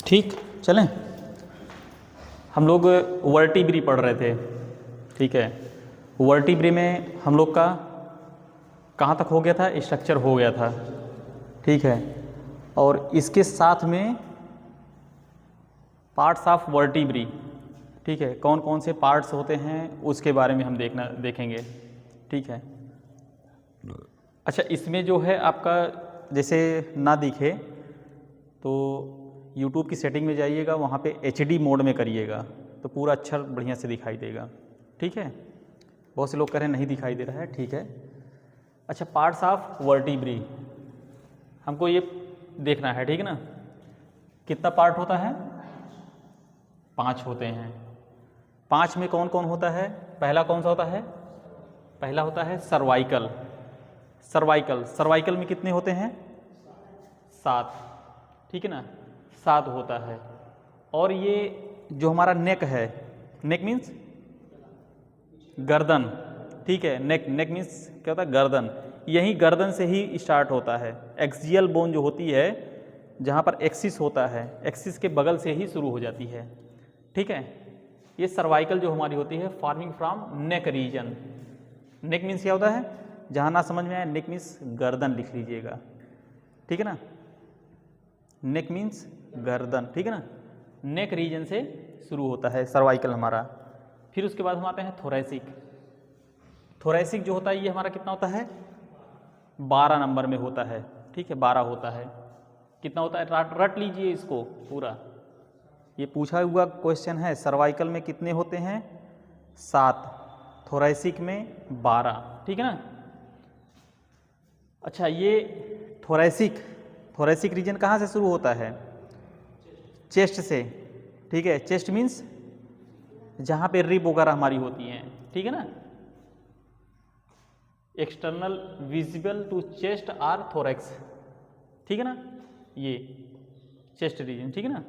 ठीक, चलें। हम लोग वर्टिब्री पढ़ रहे थे, ठीक है। वर्टिब्री में हम लोग का कहाँ तक हो गया था, स्ट्रक्चर हो गया था, ठीक है। और इसके साथ में पार्ट्स ऑफ वर्टिब्री, ठीक है, कौन कौन से पार्ट्स होते हैं उसके बारे में हम देखेंगे, ठीक है। अच्छा, इसमें जो है आपका जैसे ना दिखे तो YouTube की सेटिंग में जाइएगा, वहाँ पे HD मोड में करिएगा तो पूरा अक्षर बढ़िया से दिखाई देगा, ठीक है। बहुत से लोग कह रहे हैं नहीं दिखाई दे रहा है, ठीक है। अच्छा, पार्ट्स ऑफ वर्टिब्री हमको ये देखना है, ठीक है ना। कितना पार्ट होता है? 5 होते हैं। 5 में कौन कौन होता है? पहला कौन सा होता है? पहला होता है सर्वाइकल। सर्वाइकल में कितने होते हैं? 7, ठीक है ना, 7 होता है। और ये जो हमारा नेक है, नेक मीन्स गर्दन, ठीक है। नेक मीन्स क्या होता है? गर्दन। यही गर्दन से ही स्टार्ट होता है। एक्सियल बोन जो होती है, जहाँ पर एक्सिस होता है, एक्सिस के बगल से ही शुरू हो जाती है, ठीक है। ये सर्वाइकल जो हमारी होती है forming from neck region. Neck means क्या होता है? जहाँ ना समझ में आए, नेक मीन्स गर्दन लिख लीजिएगा, ठीक है ना। नेक मीन्स गर्दन, ठीक है ना। नेक रीजन से शुरू होता है सर्वाइकल हमारा। फिर उसके बाद हम आते हैं थोरैसिक। थोरैसिक जो होता है ये हमारा कितना होता है? 12 नंबर में होता है, ठीक है, 12 होता है। कितना होता है? रट लीजिए इसको पूरा, ये पूछा हुआ क्वेश्चन है। सर्वाइकल में कितने होते हैं? 7, थोरैसिक में 12, ठीक है ना। अच्छा, ये थोरैसिक रीजन कहाँ से शुरू होता है? चेस्ट से, ठीक है। चेस्ट मीन्स जहाँ पे रिब वगैरह हमारी होती हैं, ठीक है ना। External visible to chest or thorax, ठीक है ना, ये चेस्ट रीजन, ठीक है ना,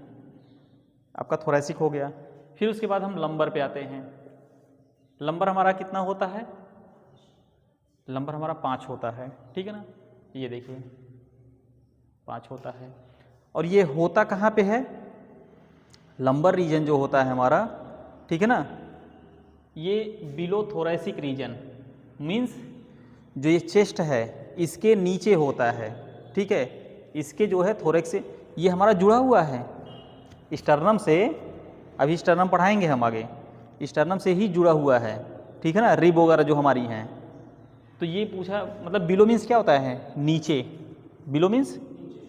आपका थोरैसिक हो गया। फिर उसके बाद हम लंबर पे आते हैं। लंबर हमारा कितना होता है? लंबर हमारा 5 होता है, ठीक है ना। ये देखिए 5 होता है। और ये होता कहाँ पे है? लंबर रीजन जो होता है हमारा, ठीक है ना, ये बिलो थोरैसिक रीजन मीन्स जो ये चेस्ट है इसके नीचे होता है, ठीक है। इसके जो है थोरैक्स से ये हमारा जुड़ा हुआ है स्टर्नम से। अभी स्टर्नम पढ़ाएंगे हम आगे, स्टर्नम से ही जुड़ा हुआ है, ठीक है ना, रिब वगैरह जो हमारी हैं। तो ये पूछा, मतलब बिलो मीन्स क्या होता है? नीचे। बिलो मीन्स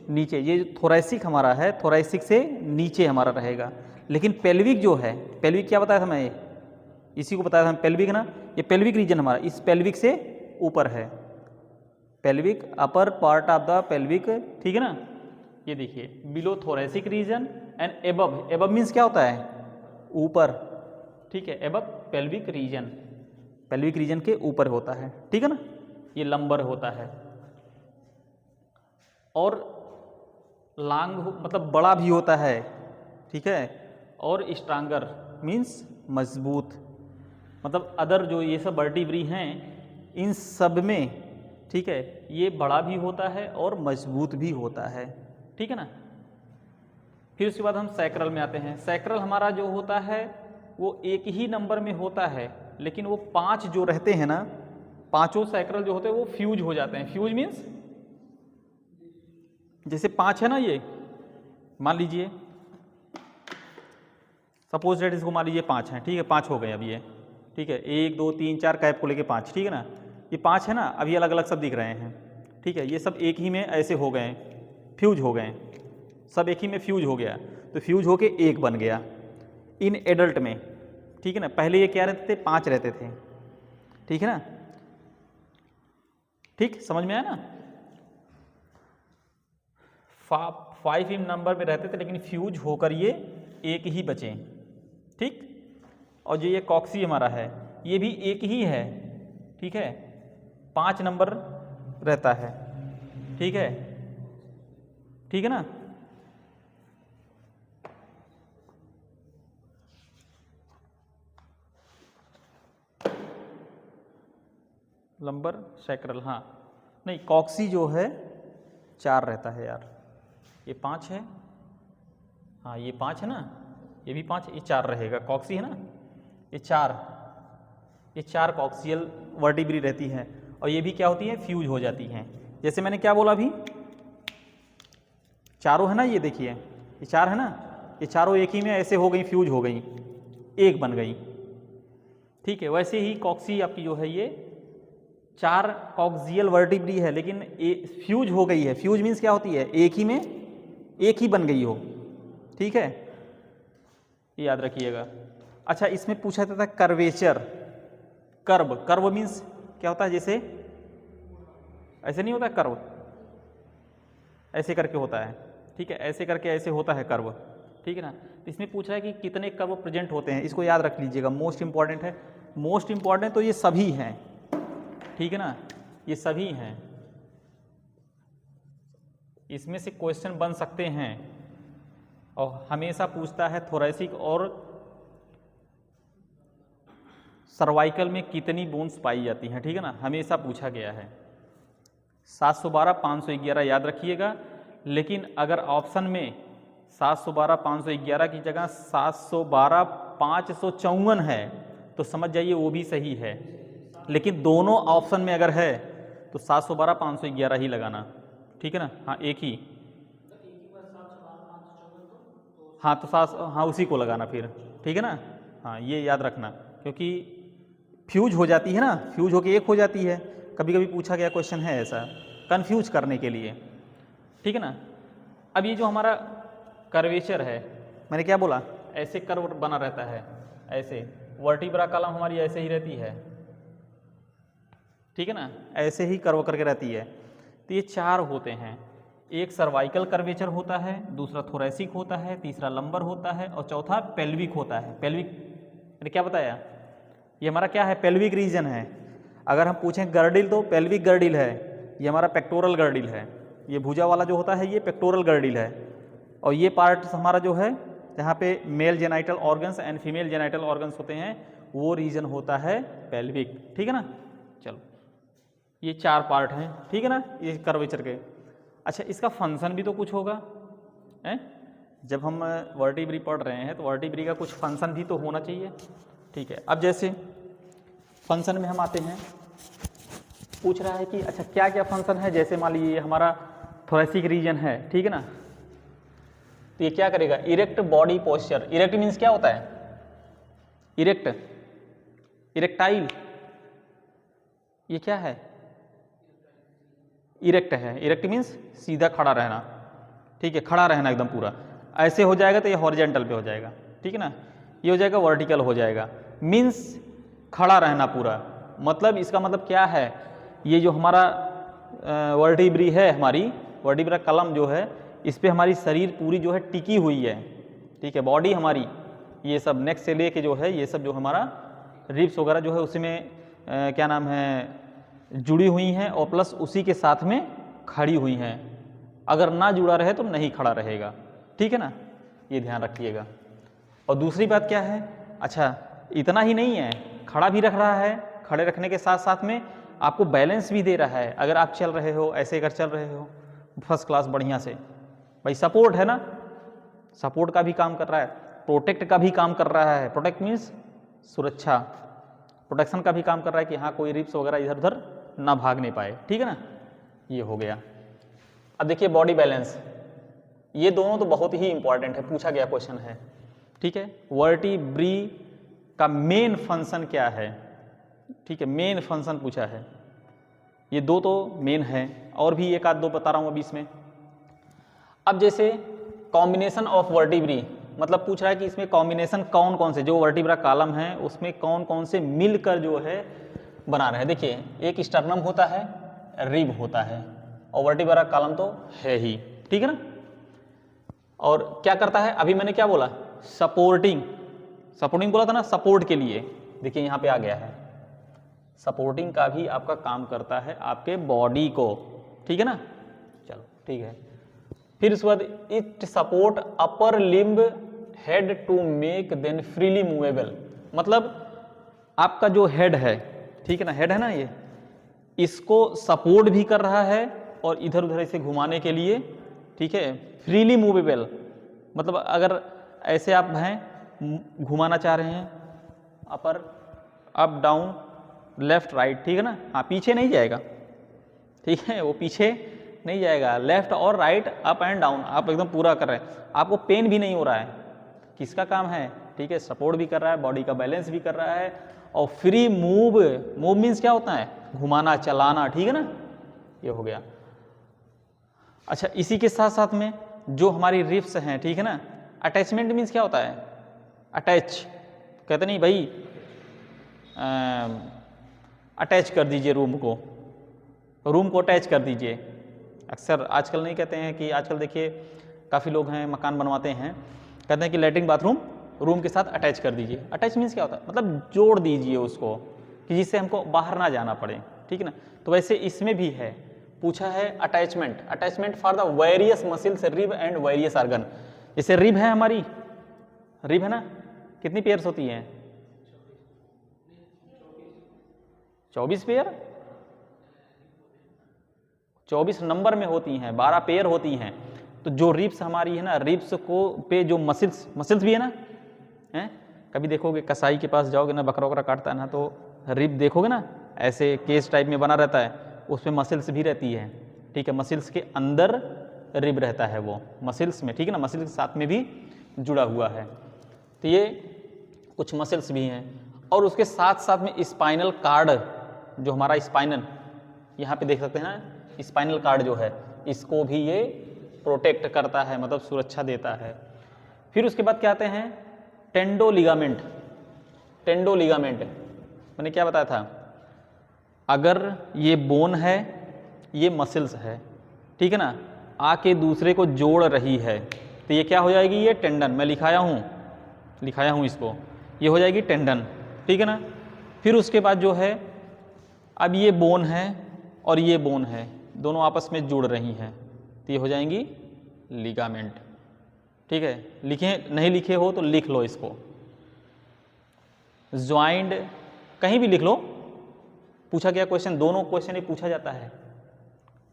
नीचे। ये थोरैसिक हमारा है, थोरैसिक से नीचे हमारा रहेगा। लेकिन पेल्विक जो है, पेल्विक क्या बताया था मैं? इसी को बताया था पेल्विक ना। ये पेल्विक रीजन हमारा इस पेल्विक से ऊपर है। Pelvic, upper part of the pelvic, ठीक है ना। ये देखिए below thoracic region and above. Above means क्या होता है? ऊपर, ठीक है। Above pelvic region, pelvic region के ऊपर होता है, ठीक है ना। ये लंबर होता है। और लॉन्ग मतलब बड़ा भी होता है, ठीक है। और स्ट्रांगर मीन्स मजबूत। मतलब अदर जो ये सब वर्टिब्री हैं इन सब में, ठीक है, ये बड़ा भी होता है और मजबूत भी होता है, ठीक है ना। फिर उसके बाद हम सैक्रल में आते हैं। सैक्रल हमारा जो होता है वो एक ही नंबर में होता है, लेकिन वो 5 जो रहते हैं ना, पांचों सैक्रल जो होते हैं वो फ्यूज हो जाते हैं। फ्यूज मीन्स जैसे 5 है ना, ये मान लीजिए, सपोज डेट इसको मान लीजिए 5 है, ठीक है, 5 हो गए अभी ये, ठीक है। 1 2 3 4 कैप को लेके 5, ठीक है ना। ये 5 है ना, अभी अलग अलग सब दिख रहे हैं, ठीक है। ये सब एक ही में ऐसे हो गए, फ्यूज हो गए, सब एक ही में फ्यूज हो गया, तो फ्यूज होके एक बन गया इन एडल्ट में, ठीक है ना। पहले ये क्या रहते थे? 5 रहते थे, ठीक है ना। ठीक, समझ में आया ना। 5 इन नंबर में रहते थे, लेकिन फ्यूज होकर ये एक ही बचे, ठीक। और जो ये कॉक्सी हमारा है ये भी एक ही है, ठीक है। 5 नंबर रहता है, ठीक है, ठीक है ना। लंबर सैक्रल, हाँ नहीं, कॉक्सी जो है 4 रहता है यार, ये 5 है, हाँ ये 5 है ना, ये भी 5, ये 4 रहेगा, कॉक्सी है ना, ये 4 कॉक्सियल वर्टिब्री रहती हैं और ये भी क्या होती है, फ्यूज हो जाती हैं। जैसे मैंने क्या बोला अभी, चारों है ना, ये देखिए ये 4 है ना, ये चारों एक ही में ऐसे हो गई, फ्यूज हो गई, एक बन गई, ठीक है। वैसे ही कॉक्सी आपकी जो है ये 4 कॉक्सियल वर्टिब्री है, लेकिन फ्यूज हो गई है। फ्यूज मीन्स क्या होती है, एक ही में एक ही बन गई हो, ठीक है, ये याद रखिएगा। अच्छा, इसमें पूछा जाता था कर्वेचर, कर्व मीन्स क्या होता है, जैसे ऐसे नहीं होता कर्व, ऐसे करके होता है, ठीक है, ऐसे करके ऐसे होता है कर्व, ठीक है ना। तो इसमें पूछ रहा है कि कितने कर्व प्रेजेंट होते हैं, इसको याद रख लीजिएगा, मोस्ट इंपॉर्टेंट है। मोस्ट इंपॉर्टेंट तो ये सभी हैं, ठीक है ना, ये सभी हैं, इसमें से क्वेश्चन बन सकते हैं और हमेशा पूछता है थोरैसिक और सर्वाइकल में कितनी बोन्स पाई जाती हैं, ठीक है ना, हमेशा पूछा गया है। 712 511 याद रखिएगा, लेकिन अगर ऑप्शन में 712 511 की जगह 712 554 है तो समझ जाइए वो भी सही है, लेकिन दोनों ऑप्शन में अगर है तो 712 511 ही लगाना, ठीक है ना। हाँ एक ही, हाँ तो हाँ उसी को लगाना फिर, ठीक है ना। हाँ ये याद रखना, क्योंकि फ्यूज हो जाती है ना, फ्यूज होके एक हो जाती है, कभी कभी पूछा गया क्वेश्चन है ऐसा, कंफ्यूज करने के लिए, ठीक है ना। अब ये जो हमारा कर्वेचर है, मैंने क्या बोला, ऐसे कर्व बना रहता है, ऐसे वर्टिब्रा कॉलम हमारी ऐसे ही रहती है, ठीक है ना, ऐसे ही कर्व करके रहती है। तो ये 4 होते हैं, एक सर्वाइकल कर्वेचर होता है, दूसरा थोरैसिक होता है, तीसरा लंबर होता है और चौथा पेल्विक होता है। पेल्विक मैंने क्या बताया, ये हमारा क्या है, पेल्विक रीजन है। अगर हम पूछें गर्डिल तो पेल्विक गर्डिल है, ये हमारा पेक्टोरल गर्डिल है, ये भुजा वाला जो होता है ये पेक्टोरल गर्डिल है, और ये पार्ट हमारा जो है जहाँ पे mail genital organs and female genital organs होते हैं वो रीजन होता है पेल्विक, ठीक है ना। चलो ये 4 पार्ट हैं, ठीक है ना, ये कर्वेचर के। अच्छा इसका फंक्शन भी तो कुछ होगा, है जब हम वर्टिब्री पढ़ रहे हैं तो वर्टिब्री का कुछ फंक्शन भी तो होना चाहिए, ठीक है। अब जैसे फंक्शन में हम आते हैं, पूछ रहा है कि अच्छा क्या क्या फंक्शन है, जैसे मान लीजिए हमारा थोरैसिक रीजन है, ठीक है ना, तो ये क्या करेगा, erect body posture. Erect means क्या होता है, इरेक्ट, इरेक्टाइल, ये क्या है, इरेक्ट है। इरेक्ट मीन्स सीधा खड़ा रहना, ठीक है, खड़ा रहना एकदम पूरा, ऐसे हो जाएगा तो ये हॉरिजेंटल पे हो जाएगा, ठीक है ना, ये हो जाएगा वर्टिकल हो जाएगा, मीन्स खड़ा रहना पूरा। मतलब इसका मतलब क्या है, ये जो हमारा वर्टिब्री है, हमारी वर्टिब्रा कॉलम जो है, इस पे हमारी शरीर पूरी जो है टिकी हुई है, ठीक है, बॉडी हमारी ये सब नेक से लेके जो है ये सब जो हमारा रिब्स वगैरह जो है उसमें क्या नाम है जुड़ी हुई हैं, और प्लस उसी के साथ में खड़ी हुई हैं। अगर ना जुड़ा रहे तो नहीं खड़ा रहेगा, ठीक है ना, ये ध्यान रखिएगा। और दूसरी बात क्या है, अच्छा इतना ही नहीं है, खड़ा भी रख रहा है, खड़े रखने के साथ साथ में आपको बैलेंस भी दे रहा है। अगर आप चल रहे हो ऐसे, अगर चल रहे हो फर्स्ट क्लास बढ़िया से, भाई सपोर्ट है ना, सपोर्ट का भी काम कर रहा है, प्रोटेक्ट का भी काम कर रहा है। प्रोटेक्ट मीन्स सुरक्षा, प्रोटेक्शन का भी काम कर रहा है कि हाँ कोई रिब्स वगैरह इधर उधर ना भागने पाए, ठीक है ना, ये हो गया। अब देखिए बॉडी बैलेंस, ये दोनों तो बहुत ही इंपॉर्टेंट है, पूछा गया क्वेश्चन है, ठीक है। वर्टिब्री का मेन फंक्शन क्या है, ठीक है, मेन फंक्शन पूछा है, ये 2 तो मेन है, और भी एक आध 2 बता रहा हूँ अभी इसमें। अब जैसे कॉम्बिनेशन ऑफ वर्टिब्री, मतलब पूछ रहा है कि इसमें कॉम्बिनेशन कौन कौन से, जो वर्टिब्रा कॉलम है उसमें कौन कौन से मिलकर जो है बना रहे हैं। देखिए एक स्टर्नम होता है, रिब होता है, और वर्टिब्रा कॉलम तो है ही, ठीक है ना। और क्या करता है, अभी मैंने क्या बोला, सपोर्टिंग, सपोर्टिंग बोला था ना, सपोर्ट के लिए, देखिए यहाँ पे आ गया है, सपोर्टिंग का भी आपका काम करता है आपके बॉडी को, ठीक है ना। चलो ठीक है, फिर उसके बाद it support upper limb head to make then freely movable, मतलब आपका जो हेड है, ठीक है ना, हेड है ना, ये इसको सपोर्ट भी कर रहा है और इधर उधर इसे घुमाने के लिए, ठीक है, फ्रीली मूवेबल, मतलब अगर ऐसे आप हैं घुमाना चाह रहे हैं, अपर अप डाउन लेफ्ट राइट, ठीक है ना, हाँ पीछे नहीं जाएगा, ठीक है, वो पीछे नहीं जाएगा, लेफ्ट और राइट अप एंड डाउन आप एकदम पूरा कर रहे हैं, आपको पेन भी नहीं हो रहा है, किसका काम है, ठीक है, सपोर्ट भी कर रहा है, बॉडी का बैलेंस भी कर रहा है, और फ्री मूव, मूव मीन्स क्या होता है, घुमाना चलाना, ठीक है ना, ये हो गया। अच्छा, इसी के साथ साथ में जो हमारी रिप्स हैं, ठीक है ना, अटैचमेंट मीन्स क्या होता है, अटैच, कहते नहीं भाई अटैच कर दीजिए रूम को अटैच कर दीजिए, अक्सर आजकल नहीं कहते हैं कि, आजकल देखिए काफ़ी लोग हैं मकान बनवाते हैं, कहते हैं कि लैट्रिन बाथरूम रूम के साथ अटैच कर दीजिए, अटैच मीन्स क्या होता है, मतलब जोड़ दीजिए उसको कि जिससे हमको बाहर ना जाना पड़े, ठीक है ना, तो वैसे इसमें भी है, पूछा है attachment for the various muscles rib end various organ, जैसे रिब है हमारी, रिब है ना, कितनी पेयर्स होती हैं, 24 पेयर, 24 नंबर में होती हैं, 12 पेयर होती हैं, तो जो रिब्स हमारी है ना, रिब्स को पे जो मसल्स भी है ना, हैं, कभी देखोगे कसाई के पास जाओगे ना, बकरा वकरा काटता है ना, तो रिब देखोगे ना ऐसे केस टाइप में बना रहता है, उसमें मसल्स भी रहती है, ठीक है, मसल्स के अंदर रिब रहता है वो मसल्स में, ठीक है ना, मसल्स के साथ में भी जुड़ा हुआ है, तो ये कुछ मसल्स भी हैं, और उसके साथ साथ में स्पाइनल कार्ड, जो हमारा स्पाइनल यहाँ पे देख सकते हैं ना, स्पाइनल कार्ड जो है इसको भी ये प्रोटेक्ट करता है, मतलब सुरक्षा देता है। फिर उसके बाद क्या आते हैं, टेंडो लिगामेंट मैंने क्या बताया था, अगर ये बोन है, ये मसल्स है, ठीक है ना, आके दूसरे को जोड़ रही है, तो ये क्या हो जाएगी, ये टेंडन, मैं लिखाया हूँ इसको, ये हो जाएगी टेंडन, ठीक है ना। फिर उसके बाद जो है, अब ये बोन है और ये बोन है, दोनों आपस में जुड़ रही हैं, तो ये हो जाएंगी लिगामेंट, ठीक है, लिखे नहीं लिखे हो तो लिख लो इसको, ज्वाइंट कहीं भी लिख लो, पूछा गया क्वेश्चन, दोनों क्वेश्चन ही पूछा जाता है,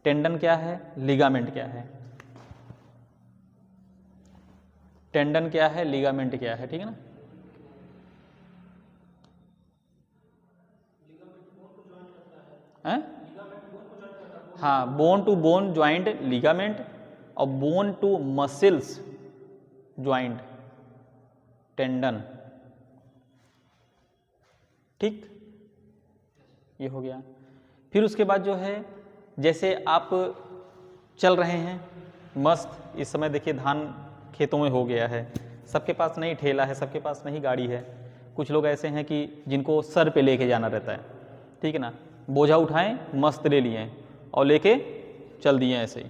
टेंडन क्या है, लिगामेंट क्या है, टेंडन क्या है, लिगामेंट क्या है, ठीक है ना। हाँ, bone to bone joint ligament, और bone to muscles joint tendon, ठीक, ये हो गया। फिर उसके बाद जो है, जैसे आप चल रहे हैं मस्त, इस समय देखिए धान खेतों में हो गया है, सबके पास नहीं ठेला है, सबके पास नहीं गाड़ी है, कुछ लोग ऐसे हैं कि जिनको सर पे लेके जाना रहता है, ठीक है ना, बोझा उठाएं मस्त ले लिए और लेके चल दिए ऐसे ही,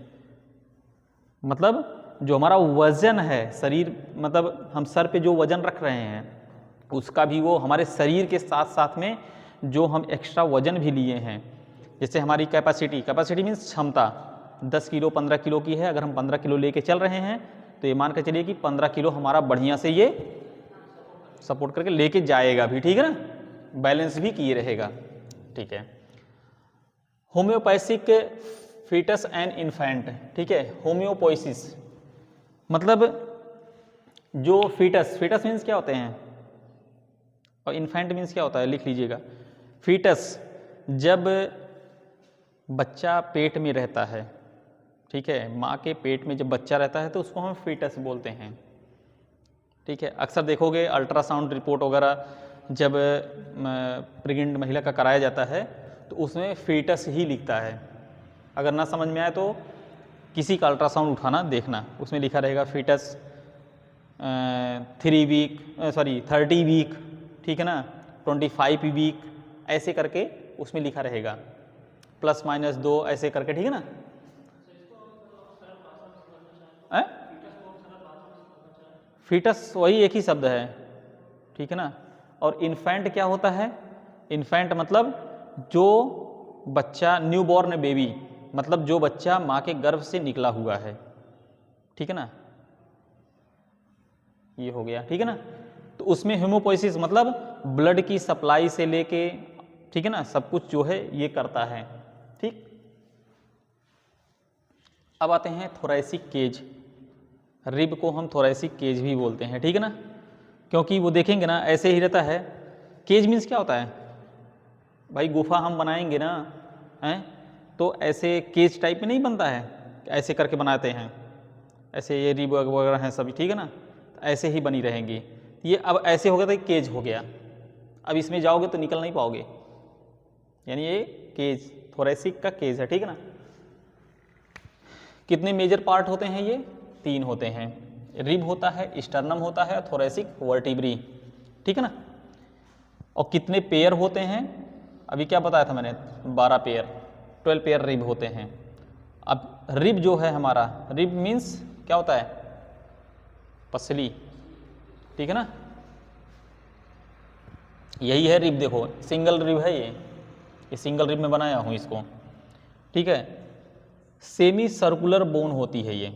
मतलब जो हमारा वजन है शरीर, मतलब हम सर पे जो वजन रख रहे हैं उसका भी वो हमारे शरीर के साथ साथ में जो हम एक्स्ट्रा वजन भी लिए हैं, जैसे हमारी कैपेसिटी मीन्स क्षमता 10 किलो 15 किलो की है, अगर हम 15 किलो लेके चल रहे हैं तो ये मान के चलिए कि 15 किलो हमारा बढ़िया से ये सपोर्ट करके लेके जाएगा भी, ठीक है ना, बैलेंस भी किए रहेगा, ठीक है। होम्योपैथिक फीटस एंड इन्फेंट, ठीक है, होम्योपोइसिस मतलब जो फीटस मीन्स क्या होते हैं और इन्फेंट मीन्स क्या होता है, लिख लीजिएगा। फीटस जब बच्चा पेट में रहता है, ठीक है, माँ के पेट में जब बच्चा रहता है तो उसको हम फीटस बोलते हैं, ठीक है। अक्सर देखोगे अल्ट्रासाउंड रिपोर्ट वगैरह जब प्रेग्नेंट महिला का कराया जाता है तो उसमें फीटस ही लिखता है, अगर ना समझ में आए तो किसी का अल्ट्रासाउंड उठाना देखना, उसमें लिखा रहेगा फीटस 30 वीक, ठीक है ना, 25 वीक, ऐसे करके उसमें लिखा रहेगा, ±2 ऐसे करके, ठीक है ना। फीटस वही एक ही शब्द है, ठीक है ना। और इन्फेंट क्या होता है, इन्फेंट मतलब जो बच्चा, न्यूबॉर्न बेबी मतलब जो बच्चा माँ के गर्भ से निकला हुआ है, ठीक है ना, ये हो गया, ठीक है ना। तो उसमें हेमोपोइसिस मतलब ब्लड की सप्लाई से लेके, ठीक है ना, सब कुछ जो है ये करता है, ठीक। अब आते हैं थोरैसिक केज, रिब को हम थोरेसिक केज भी बोलते हैं, ठीक है ना, क्योंकि वो देखेंगे ना ऐसे ही रहता है। केज मीन्स क्या होता है भाई, गुफा हम बनाएंगे ना हैं, तो ऐसे केज टाइप में नहीं बनता है, ऐसे करके बनाते हैं, ऐसे ये रिब वगैरह हैं सभी, ठीक है ना, तो ऐसे ही बनी रहेंगी। ये अब ऐसे हो गया तो केज हो गया, अब इसमें जाओगे तो निकल नहीं पाओगे, यानी ये केज थोरेसिक का केज है, ठीक है ना। कितने मेजर पार्ट होते हैं ये? 3 होते हैं, रिब होता है, स्टर्नम होता है, थोरेसिक वर्टिब्री, ठीक है ना। और कितने पेयर होते हैं? अभी क्या बताया था मैंने, 12 पेयर, 12 पेयर रिब होते हैं। अब रिब जो है हमारा, रिब मीन्स क्या होता है? पसली, ठीक है ना, यही है रिब। देखो सिंगल रिब है ये सिंगल रिब में बनाया हूँ इसको, ठीक है। सेमी सर्कुलर बोन होती है ये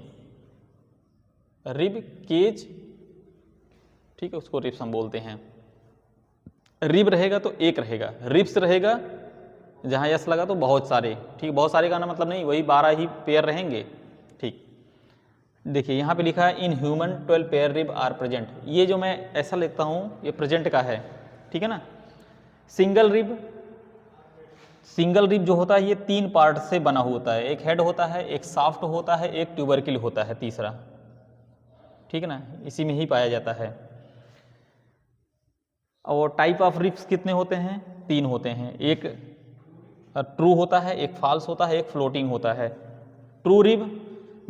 रिब केज, ठीक है, उसको रिब्स हम बोलते हैं। रिब रहेगा तो एक रहेगा, रिब्स रहेगा जहाँ यस लगा तो बहुत सारे, ठीक, बहुत सारे का ना मतलब नहीं, वही 12 ही पेयर रहेंगे, ठीक। देखिए यहाँ पे लिखा है in human 12 pair rib are present, ये जो मैं ऐसा लिखता हूँ ये प्रेजेंट का है, ठीक है ना। सिंगल रिब जो होता है ये 3 पार्ट से बना होता है, एक हेड होता है, एक साफ्ट होता है, एक ट्यूबरकिल होता है तीसरा, ठीक है ना, इसी में ही पाया जाता है। और टाइप ऑफ रिब्स कितने होते हैं? 3 होते हैं, एक ट्रू होता है, एक फॉल्स होता है, एक फ्लोटिंग होता है। ट्रू रिब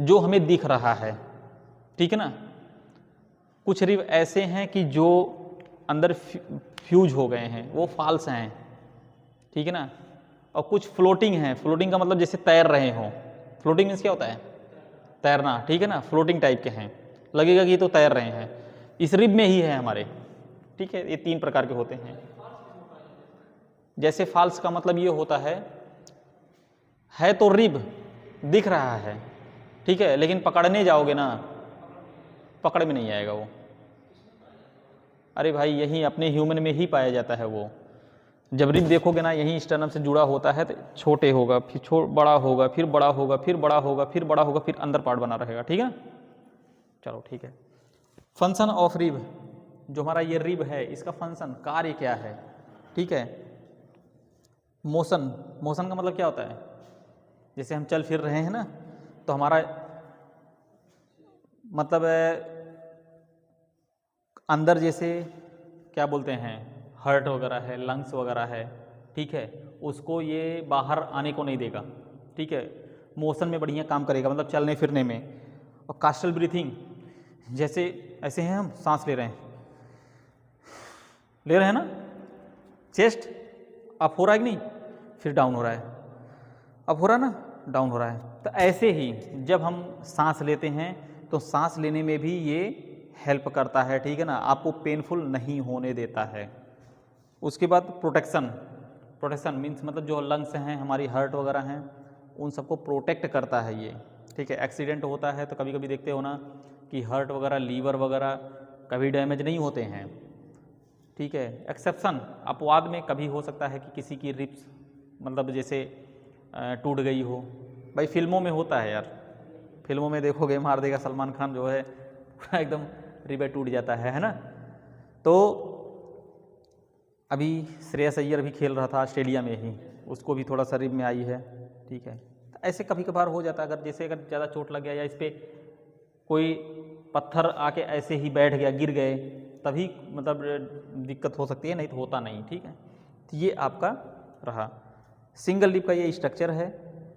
जो हमें दिख रहा है, ठीक है ना, कुछ रिब ऐसे हैं कि जो अंदर फ्यूज हो गए हैं, वो फॉल्स हैं, ठीक है ना। और कुछ फ्लोटिंग हैं, फ्लोटिंग का मतलब जैसे तैर रहे हों, फ्लोटिंग मीन्स क्या होता है? तैरना, ठीक है ना, फ्लोटिंग टाइप के हैं, लगेगा कि ये तो तैर रहे हैं, इस रिब में ही है हमारे, ठीक है। ये 3 प्रकार के होते हैं। जैसे फॉल्स का मतलब ये होता है तो रिब दिख रहा है, ठीक है, लेकिन पकड़ने जाओगे ना, पकड़ में नहीं आएगा वो। अरे भाई यही अपने ह्यूमन में ही पाया जाता है वो, जब रिब देखोगे ना यही स्टर्नम से जुड़ा होता है, तो छोटे होगा, फिर बड़ा होगा, फिर बड़ा होगा, फिर बड़ा होगा, फिर बड़ा होगा, फिर अंदर पार्ट बना रहेगा, ठीक है। चलो ठीक है। फंक्शन ऑफ रिब, जो हमारा ये रिब है इसका फंक्शन, कार्य क्या है, ठीक है। मोशन का मतलब क्या होता है? जैसे हम चल फिर रहे हैं ना, तो हमारा मतलब अंदर जैसे क्या बोलते हैं, हार्ट वगैरह है, लंग्स वगैरह है, ठीक है, उसको ये बाहर आने को नहीं देगा, ठीक है, मोशन में बढ़िया काम करेगा, मतलब चलने फिरने में। और कास्टल ब्रीथिंग, जैसे ऐसे हैं हम सांस ले रहे हैं ना, चेस्ट अप हो रहा है कि नहीं, फिर डाउन हो रहा है, अप हो रहा है ना, डाउन हो रहा है। तो ऐसे ही जब हम सांस लेते हैं तो सांस लेने में भी ये हेल्प करता है, ठीक है ना, आपको पेनफुल नहीं होने देता है। उसके बाद प्रोटेक्शन मीन्स मतलब जो लंग्स हैं, हमारी हार्ट वगैरह हैं, उन सबको प्रोटेक्ट करता है ये, ठीक है। एक्सीडेंट होता है तो कभी कभी देखते हो ना कि हार्ट वगैरह, लीवर वगैरह कभी डैमेज नहीं होते हैं, ठीक है। एक्सेप्शन, अपवाद में कभी हो सकता है कि किसी की रिब्स मतलब जैसे टूट गई हो, भाई फिल्मों में होता है यार, फिल्मों में देखोगे मार देगा सलमान खान जो है पूरा एकदम रिब टूट जाता है ना। तो अभी श्रेयस अय्यर भी खेल रहा था ऑस्ट्रेलिया में ही, उसको भी थोड़ा सा रिब में आई है, ठीक है। तो ऐसे कभी कभार हो जाता है, अगर जैसे अगर ज़्यादा चोट लग गया या इस पर कोई पत्थर आके ऐसे ही बैठ गया, गिर गए, तभी मतलब दिक्कत हो सकती है, नहीं तो होता नहीं, ठीक है। तो ये आपका रहा सिंगल रिब का ये स्ट्रक्चर है।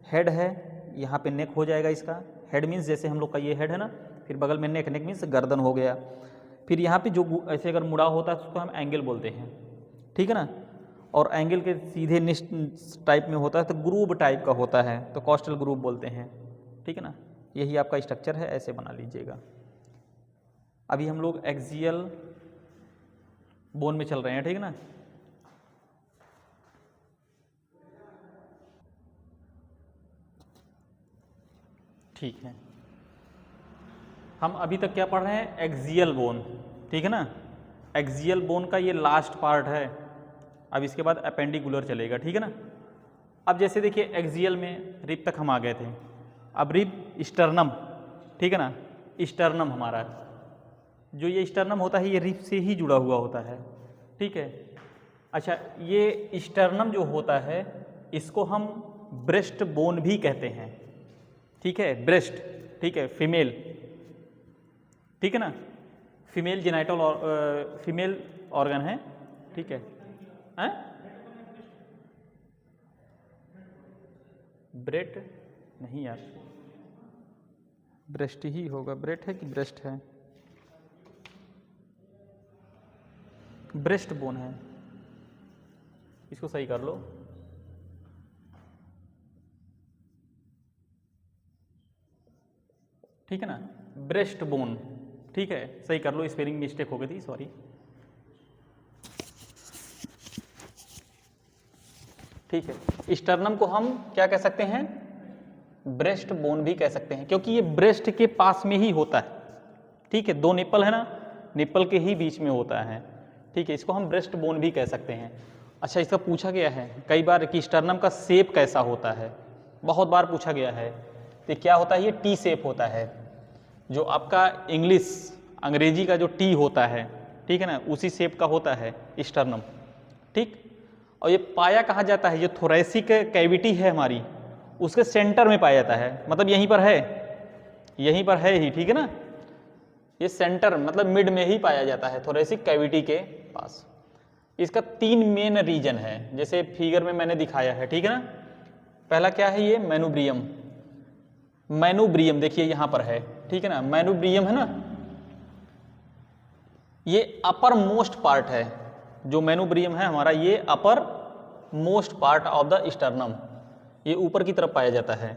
हेड है, यहाँ पे नेक हो जाएगा इसका, हेड मीन्स जैसे हम लोग का ये हेड है ना, फिर बगल में नेक, नेक मीन्स गर्दन हो गया, फिर यहाँ पे जो ऐसे अगर मुड़ा होता है उसको हम एंगल बोलते हैं, ठीक है ना। और एंगल के सीधे निस्ट टाइप में होता है तो ग्रूव टाइप का होता है, तो कॉस्टल ग्रूव बोलते हैं, ठीक है ना। यही आपका स्ट्रक्चर है, ऐसे बना लीजिएगा। अभी हम लोग एक्सियल बोन में चल रहे हैं, ठीक है ना। ठीक है, हम अभी तक क्या पढ़ रहे हैं? एक्सियल बोन, ठीक है ना। एक्सियल बोन का ये लास्ट पार्ट है, अब इसके बाद अपेंडिकुलर चलेगा, ठीक है ना। अब जैसे देखिए एक्सियल में रिब तक हम आ गए थे, अब रिब स्टर्नम, ठीक है ना, स्टर्नम हमारा, जो ये स्टर्नम होता है ये रिब से ही जुड़ा हुआ होता है, ठीक है। अच्छा, ये स्टर्नम जो होता है इसको हम ब्रेस्ट बोन भी कहते हैं, ठीक है, ब्रेस्ट, ठीक है, फीमेल, ठीक है ना, फीमेल जेनाइटल और फीमेल ऑर्गन है, ठीक है। ब्रेस्ट नहीं यार, ब्रेस्ट ही होगा, ब्रेस्ट है कि ब्रेस्ट है, ब्रेस्ट बोन है, इसको सही कर लो। ठीक है ना, ब्रेस्ट बोन, ठीक है, सही कर लो, स्पेलिंग मिस्टेक हो गई थी, सॉरी। ठीक है, स्टर्नम को हम क्या कह सकते हैं, ब्रेस्ट बोन भी कह सकते हैं, क्योंकि ये ब्रेस्ट के पास में ही होता है, ठीक है, दो निप्पल है ना, निप्पल के ही बीच में होता है, ठीक है, इसको हम ब्रेस्ट बोन भी कह सकते हैं। अच्छा, इसका पूछा गया है कई बार कि स्टर्नम का शेप कैसा होता है, बहुत बार पूछा गया है, तो क्या होता है, ये टी शेप होता है, जो आपका अंग्रेजी का जो टी होता है, ठीक है ना, उसी शेप का होता है स्टर्नम, ठीक। और ये पाया कहाँ जाता है, जो थोरेसिक कैविटी है हमारी, उसके सेंटर में पाया जाता है, मतलब यहीं पर है, यहीं पर है ही, ठीक है ना, ये सेंटर मतलब मिड में ही पाया जाता है, थोरेसिक कैविटी के पास। इसका 3 मेन रीजन है, जैसे फिगर में मैंने दिखाया है, ठीक है ना। पहला क्या है, ये मेनुब्रियम, मेनुब्रियम देखिए यहाँ पर है, ठीक है ना, मेनुब्रियम है ना, ये अपर मोस्ट पार्ट है, जो मेनुब्रियम है हमारा, ये upper most part of the sternum, ये ऊपर की तरफ पाया जाता है,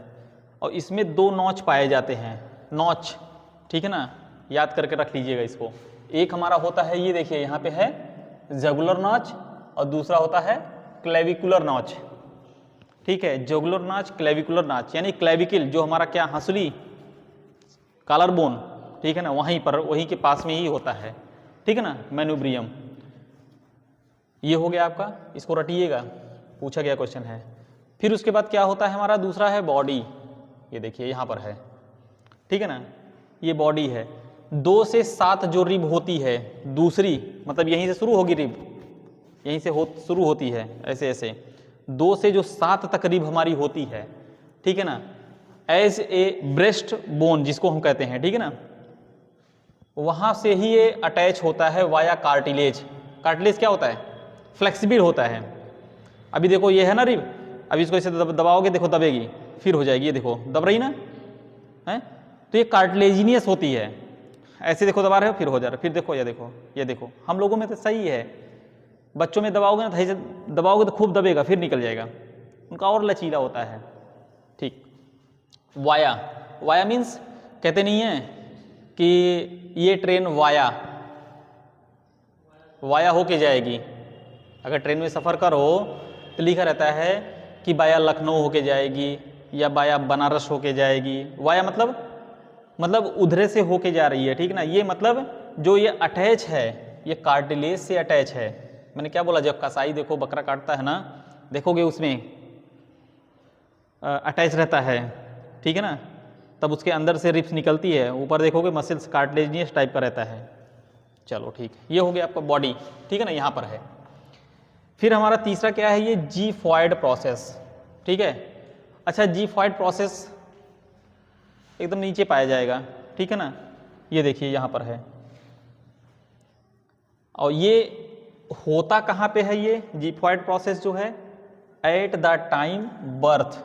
और इसमें 2 नॉच पाए जाते हैं, नॉच, ठीक है ना, याद करके रख लीजिएगा इसको। एक हमारा होता है, ये देखिए यहाँ पे है जगुलर नॉच, और दूसरा होता है क्लेविकुलर नॉच, ठीक है, जुगुलर नॉच, क्लेविकुलर नॉच, यानी क्लेविकल जो हमारा क्या, हंसुली, कॉलर बोन, ठीक है ना, वहीं पर, वहीं के पास में ही होता है, ठीक है ना, मेनुब्रियम। ये हो गया आपका, इसको रटिएगा, पूछा गया क्वेश्चन है। फिर उसके बाद क्या होता है हमारा, दूसरा है बॉडी, ये देखिए यहाँ पर है, ठीक है ना, ये बॉडी है। 2 से 7 जो रिब होती है, दूसरी मतलब यहीं से शुरू होगी रिब, यहीं से शुरू होती है, ऐसे ऐसे 2 से जो 7 तक रिब हमारी होती है, ठीक है ना, एज ए ब्रेस्ट बोन जिसको हम कहते हैं, ठीक है ना, वहां से ही ये अटैच होता है वाया कार्टिलेज। कार्टिलेज क्या होता है, फ्लेक्सिबल होता है। अभी देखो ये है ना रिब, अभी इसको ऐसे दबाओगे, देखो दबेगी, फिर हो जाएगी, ये देखो दब रही ना है, तो ये कार्टिलेजिनियस होती है, ऐसे देखो दबा रहे हो फिर हो जा रहा है, फिर देखो ये देखो, हम लोगों में तो सही है, बच्चों में दबाओगे ना, सही से दबाओगे तो खूब दबेगा, फिर निकल जाएगा, उनका और लचीला होता है, ठीक। वाया, वाया मीन्स कहते नहीं है कि ये ट्रेन वाया होके जाएगी, अगर ट्रेन में सफ़र करो तो लिखा रहता है कि वाया लखनऊ होके जाएगी या वाया बनारस होके जाएगी। वाया मतलब उधरे से होके जा रही है, ठीक ना, ये मतलब जो ये अटैच है, ये कार्टिलेज से अटैच है। मैंने क्या बोला, जब कसाई देखो बकरा काटता है ना, देखोगे उसमें अटैच रहता है, ठीक है ना, तब उसके अंदर से रिब्स निकलती है, ऊपर देखोगे मसल्स कार्टिलेजियस टाइप का रहता है। चलो ठीक, ये हो गया आपका बॉडी, ठीक है ना, यहाँ पर है। फिर हमारा तीसरा क्या है, ये जीफॉइड प्रोसेस, ठीक है। अच्छा, जीफॉइड प्रोसेस एकदम नीचे पाया जाएगा, ठीक है ना, ये देखिए यहाँ पर है, और ये होता कहाँ पे है, ये जीफॉइड प्रोसेस जो है, at the time birth,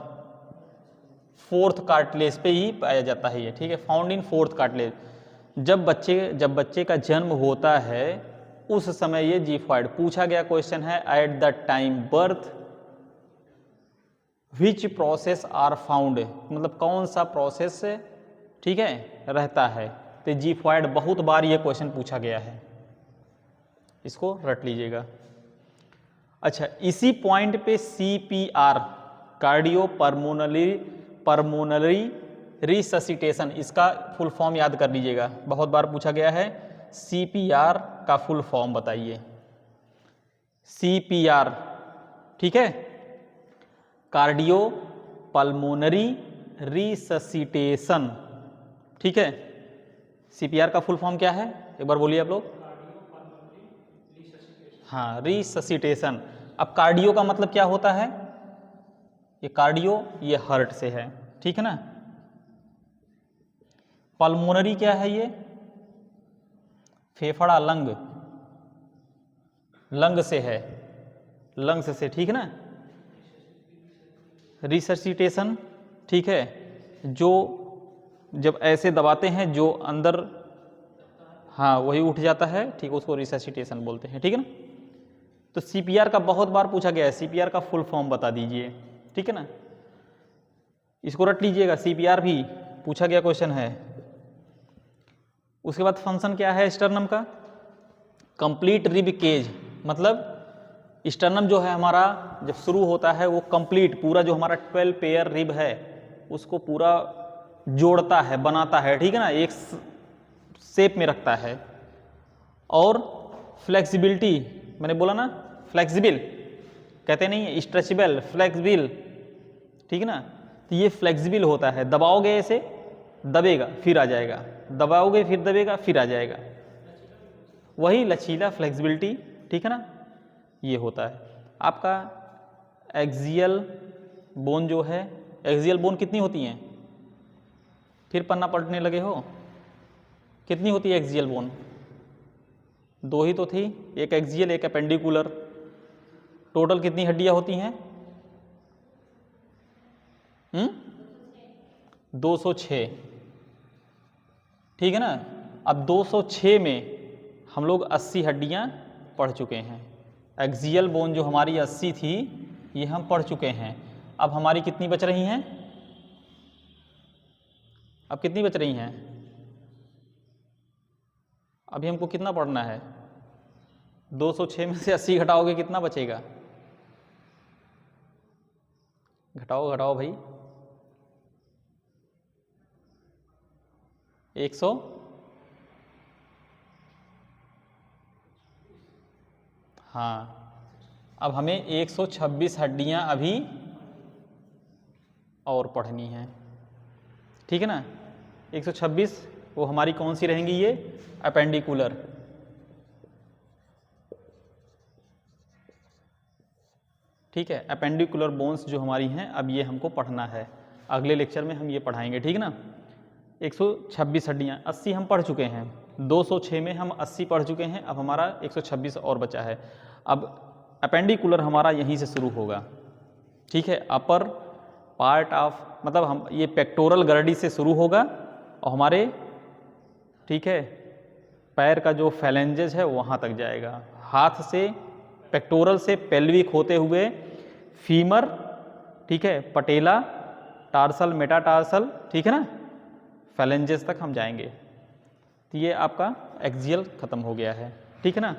4th cartilage पे ही पाया जाता है ये, ठीक है, फाउंड इन 4th कार्टिलेज। जब बच्चे का जन्म होता है उस समय ये जीफॉइड, पूछा गया क्वेश्चन है, at the time birth which process are found, मतलब कौन सा प्रोसेस, ठीक है, रहता है। तो जीफॉइड बहुत बार ये क्वेश्चन पूछा गया है, इसको रट लीजिएगा। अच्छा, इसी पॉइंट पे CPR, कार्डियो परमोनरी रिससिटेशन, इसका फुल फॉर्म याद कर लीजिएगा, बहुत बार पूछा गया है। CPR का फुल फॉर्म बताइए, CPR, ठीक है, कार्डियो पल्मोनरी रिससिटेशन, ठीक है, CPR का फुल फॉर्म क्या है, एक बार बोलिए आप लोग। हाँ, रिससिटेशन। अब कार्डियो का मतलब क्या होता है, ये कार्डियो ये हार्ट से है, ठीक है ना। पल्मोनरी क्या है, ये फेफड़ा लंग, लंग से है, लंग्स से, ठीक है ना। रिससिटेशन, ठीक है, जो जब ऐसे दबाते हैं जो अंदर, हाँ वही उठ जाता है, ठीक, उसको रिससिटेशन बोलते हैं, ठीक है ना। तो CPR का बहुत बार पूछा गया है, CPR का फुल फॉर्म बता दीजिए, ठीक है ना, इसको रट लीजिएगा, CPR भी पूछा गया क्वेश्चन है। उसके बाद फंक्शन क्या है स्टर्नम का, कंप्लीट रिब केज, मतलब स्टर्नम जो है हमारा जब शुरू होता है वो कंप्लीट पूरा जो हमारा 12 पेयर रिब है उसको पूरा जोड़ता है, बनाता है, ठीक है ना, एक शेप में रखता है। और फ्लेक्सिबिलिटी, मैंने बोला ना फ्लेक्सिबल, कहते नहीं है स्ट्रेचेबल, फ्लेक्सिबल, ठीक है ना, तो ये फ्लेक्सिबल होता है, दबाओगे ऐसे दबेगा फिर आ जाएगा, दबाओगे फिर दबेगा फिर आ जाएगा, वही लचीला, फ्लेक्सिबिलिटी, ठीक है ना, ये होता है। आपका एक्सियल बोन जो है, एक्सियल बोन कितनी होती हैं, फिर पन्ना पलटने लगे हो, कितनी होती है एक्सियल बोन, 2 ही तो थी, एक एक्सियल एक अपेंडिकुलर, टोटल कितनी हड्डियां होती हैं, 206, ठीक है ना। अब 206 में हम लोग 80 हड्डियां पढ़ चुके हैं, एक्सियल बोन जो हमारी 80 थी ये हम पढ़ चुके हैं। अब हमारी कितनी बच रही हैं, अब कितनी बच रही हैं, अभी हमको कितना पढ़ना है, 206 में से 80 घटाओगे कितना बचेगा, घटाओ घटाओ भाई, 100, हाँ, अब हमें 126 हड्डियां अभी और पढ़नी है, ठीक है ना। 126 वो हमारी कौन सी रहेंगी, ये अपेंडिकुलर, ठीक है, अपेंडिकुलर बोन्स जो हमारी हैं अब ये हमको पढ़ना है, अगले लेक्चर में हम ये पढ़ाएंगे, ठीक है ना। 126 हड्डियां, 80 हम पढ़ चुके हैं, 206 में हम 80 पढ़ चुके हैं, अब हमारा 126 और बचा है। अब अपेंडिकुलर हमारा यहीं से शुरू होगा, ठीक है, अपर पार्ट ऑफ, मतलब हम ये पेक्टोरल गर्डी से शुरू होगा और हमारे, ठीक है, पैर का जो फैलेंजेस है वहाँ तक जाएगा, हाथ से पेक्टोरल से पेल्विक होते हुए फीमर, ठीक है, पटेला, टार्सल, मेटाटार्सल, ठीक है ना, फैलेंजेस तक हम जाएंगे। तो ये आपका एक्सियल खत्म हो गया है, ठीक है ना।